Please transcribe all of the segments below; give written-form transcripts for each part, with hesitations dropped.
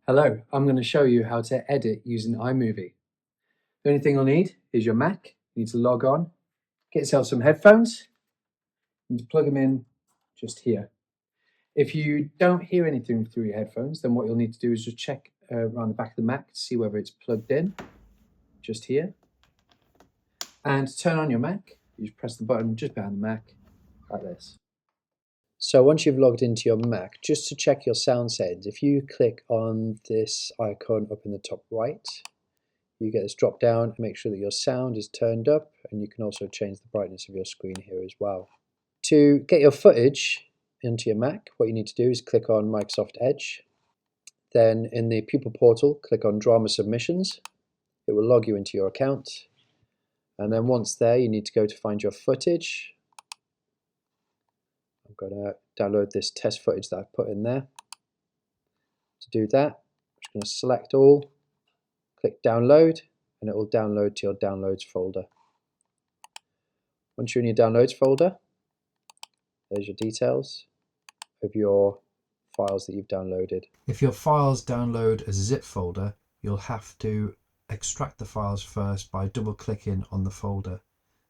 Hello, I'm going to show you how to edit using iMovie. The only thing you'll need is your Mac. You need to log on, get yourself some headphones, and plug them in just here. If you don't hear anything through your headphones, then what you'll need to do is just check around the back of the Mac to see whether it's plugged in, just here. And to turn on your Mac, you just press the button just behind the Mac, like this. So once you've logged into your Mac, just to check your sound settings, if you click on this icon up in the top right, you get this drop down and make sure that your sound is turned up, and you can also change the brightness of your screen here as well. To get your footage into your Mac, what you need to do is click on Microsoft Edge. Then in the Pupil portal, click on Drama Submissions. It will log you into your account. And then once there, you need to go to find your footage. I'm going to download this test footage that I've put in there. To do that, I'm just going to select all, click download, and it will download to your downloads folder. Once you're in your downloads folder, there's your details of your files that you've downloaded. If your files download as a zip folder, you'll have to extract the files first by double clicking on the folder.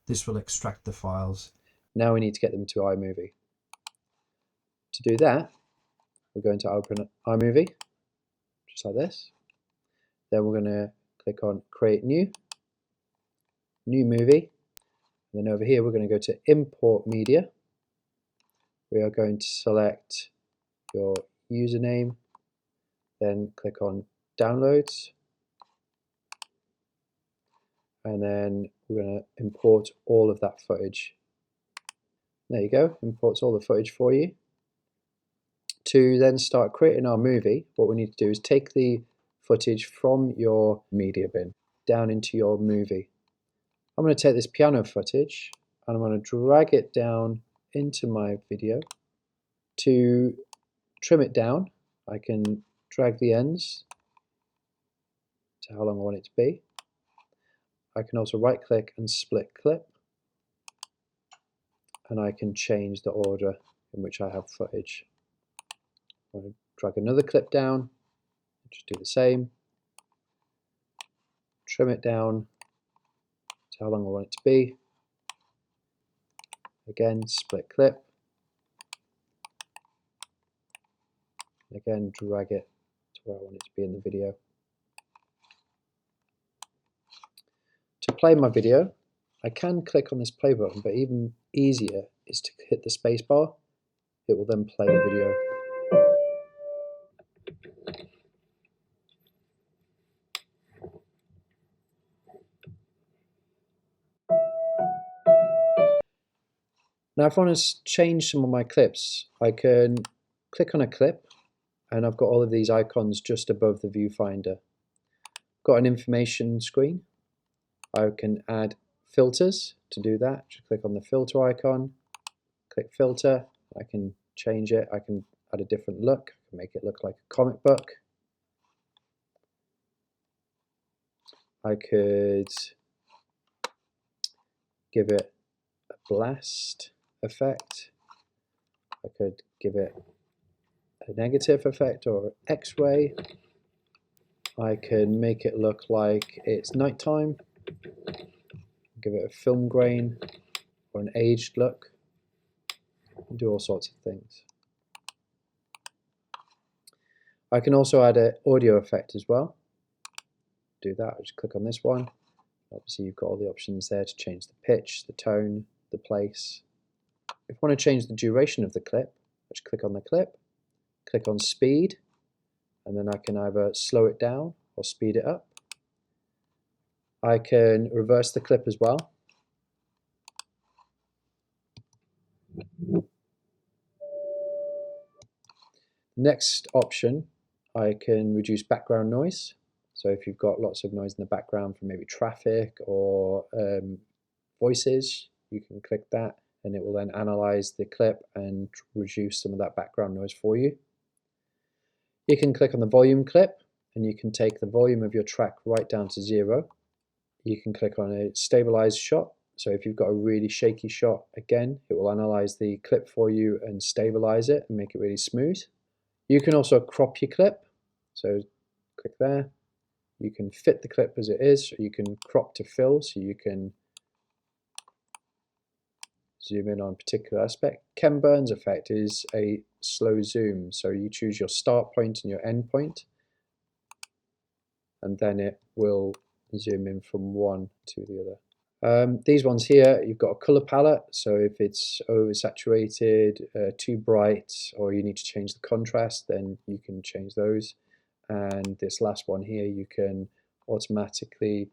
This will extract the files. Now we need to get them to iMovie. To do that, we're going to open iMovie, just like this. Then we're going to click on Create New Movie. And then over here, we're going to go to Import Media. We are going to select your username, then click on Downloads. And then we're going to import all of that footage. There you go, imports all the footage for you. To then start creating our movie, what we need to do is take the footage from your media bin down into your movie. I'm going to take this piano footage and I'm going to drag it down into my video. To trim it down, I can drag the ends to how long I want it to be. I can also right click and split clip, and I can change the order in which I have footage. I'm going to drag another clip down, just do the same, trim it down to how long I want it to be. Again, split clip, again drag it to where I want it to be in the video. To play my video, I can click on this play button, but even easier is to hit the space bar. It will then play the video. Now if I want to change some of my clips, I can click on a clip and I've got all of these icons just above the viewfinder. Got an information screen. I can add filters. To do that, just click on the filter icon, click filter. I can change it. I can add a different look, I can make it look like a comic book. I could give it a blast effect. I could give it a negative effect or X-ray. I can make it look like it's nighttime. Give it a film grain or an aged look. Do all sorts of things. I can also add an audio effect as well. Do that, I just click on this one. Obviously you've got all the options there to change the pitch, the tone, the place. If I want to change the duration of the clip, I just click on the clip, click on speed, and then I can either slow it down or speed it up. I can reverse the clip as well. Next option, I can reduce background noise. So if you've got lots of noise in the background from maybe traffic or voices, you can click that and it will then analyze the clip and reduce some of that background noise for you. You can click on the volume clip and you can take the volume of your track right down to 0. You can click on a stabilized shot. So if you've got a really shaky shot, again, it will analyze the clip for you and stabilize it and make it really smooth. You can also crop your clip. So click there. You can fit the clip as it is, or you can crop to fill, so you can zoom in on a particular aspect. Ken Burns effect is a slow zoom, so you choose your start point and your end point, and then it will zoom in from one to the other. These ones here, you've got a color palette, so if it's oversaturated, too bright, or you need to change the contrast, then you can change those. And this last one here, you can automatically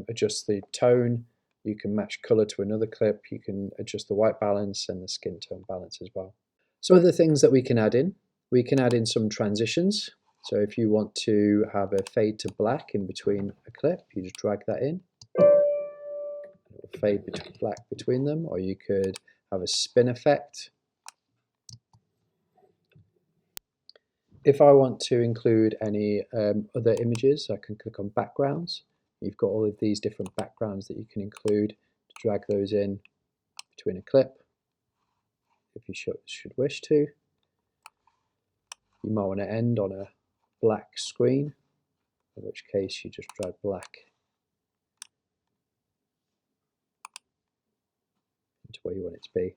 adjust the tone, you can match color to another clip, you can adjust the white balance and the skin tone balance as well. So other things that we can add in some transitions. So if you want to have a fade to black in between a clip, you just drag that in. It will fade black between them, or you could have a spin effect. If I want to include any other images, I can click on backgrounds. You've got all of these different backgrounds that you can include to drag those in between a clip if you should wish to. You might want to end on a black screen, in which case you just drag black into where you want it to be.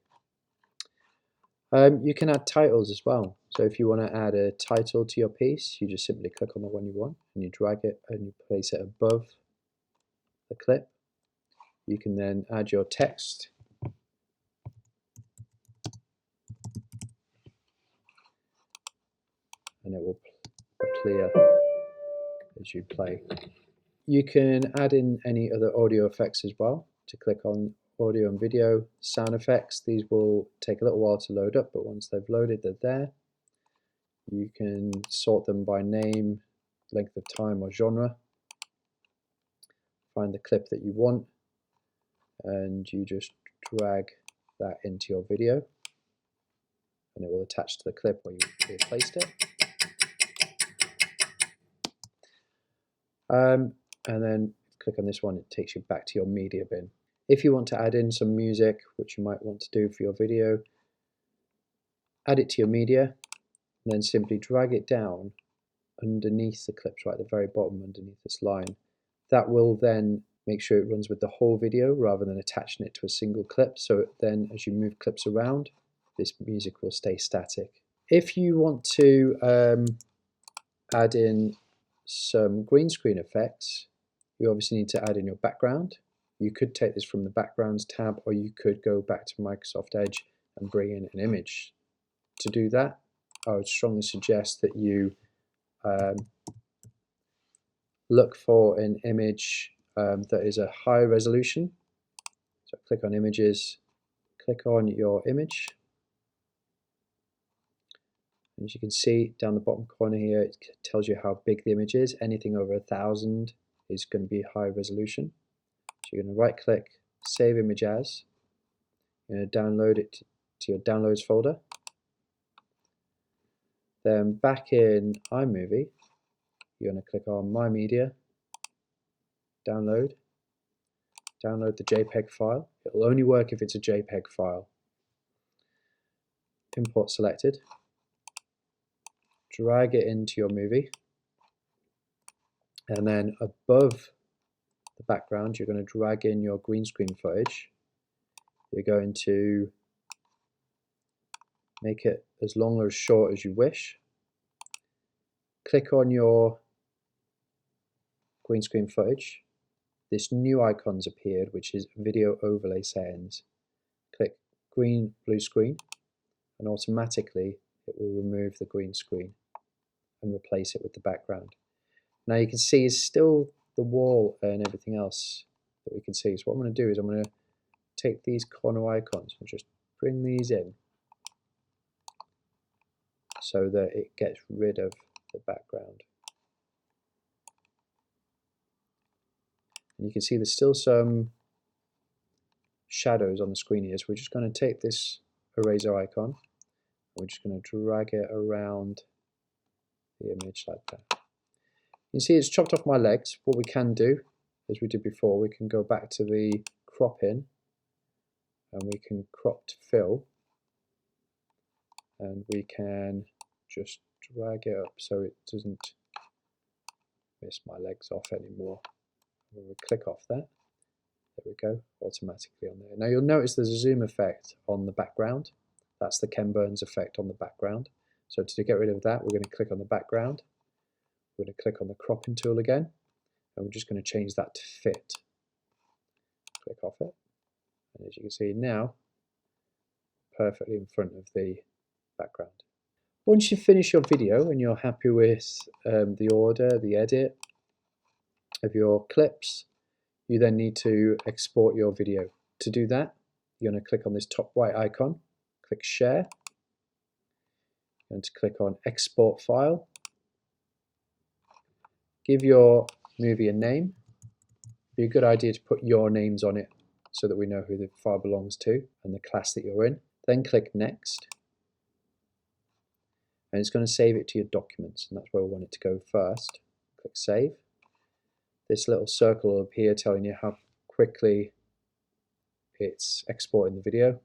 You can add titles as well. So if you want to add a title to your piece, you just simply click on the one you want and you drag it and you place it above the clip. You can then add your text. And it will clear as you play. You can add in any other audio effects as well. To click on audio and video, sound effects. These will take a little while to load up, but once they've loaded, they're there. You can sort them by name, length of time, or genre. Find the clip that you want, and you just drag that into your video, and it will attach to the clip where you placed it. And then click on this one, it takes you back to your media bin. If you want to add in some music, which you might want to do for your video, add it to your media, and then simply drag it down underneath the clips, right at the very bottom underneath this line. That will then make sure it runs with the whole video rather than attaching it to a single clip, so then as you move clips around, this music will stay static. If you want to add in some green screen effects, you obviously need to add in your background. You could take this from the backgrounds tab, or you could go back to Microsoft Edge and bring in an image. To do that, I would strongly suggest that you look for an image that is a high resolution. So click on images, click on your image. As you can see down the bottom corner here, it tells you how big the image is. Anything over 1000 is going to be high resolution. So you're going to right click, save image as. You're going to download it to your downloads folder. Then back in iMovie, you're going to click on My Media, download the JPEG file. It will only work if it's a JPEG file. Import selected. Drag it into your movie. And then above the background, you're going to drag in your green screen footage. You're going to make it as long or as short as you wish. Click on your green screen footage. This new icon's appeared, which is video overlay settings. Click green, blue screen, and automatically it will remove the green screen and replace it with the background. Now you can see it's still the wall and everything else that we can see. So what I'm going to do is I'm going to take these corner icons and just bring these in so that it gets rid of the background. And you can see there's still some shadows on the screen here. So we're just going to take this eraser icon. We're just going to drag it around the image like that. You can see it's chopped off my legs. What we can do, as we did before, we can go back to the crop in and we can crop to fill, and we can just drag it up so it doesn't miss my legs off anymore. I'm going to click off that. There we go, automatically on there. Now you'll notice there's a zoom effect on the background. That's the Ken Burns effect on the background. So to get rid of that, we're going to click on the background. We're going to click on the cropping tool again, and we're just going to change that to fit. Click off it, and as you can see now, perfectly in front of the background. Once you finish your video and you're happy with the order, the edit of your clips, you then need to export your video. To do that, you're going to click on this top right icon, click Share, you're going to click on Export File, give your movie a name. It'd be a good idea to put your names on it so that we know who the file belongs to and the class that you're in. Then click Next, and it's going to save it to your documents, and that's where we want it to go first. Click Save. This little circle will appear telling you how quickly it's exporting the video.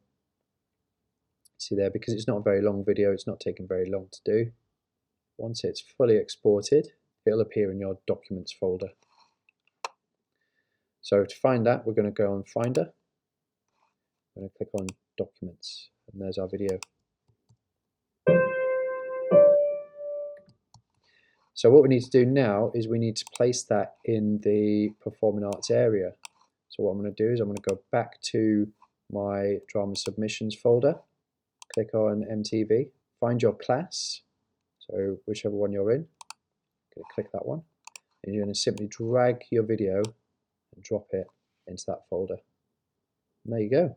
See there, because it's not a very long video, it's not taking very long to do. Once it's fully exported, it'll appear in your Documents folder. So to find that, we're going to go on Finder. I'm going to click on Documents, and there's our video. So what we need to do now is we need to place that in the Performing Arts area. So what I'm going to do is I'm going to go back to my Drama Submissions folder, click on MTV, find your class, so whichever one you're in, click that one, and you're going to simply drag your video and drop it into that folder. And there you go.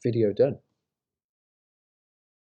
Video done.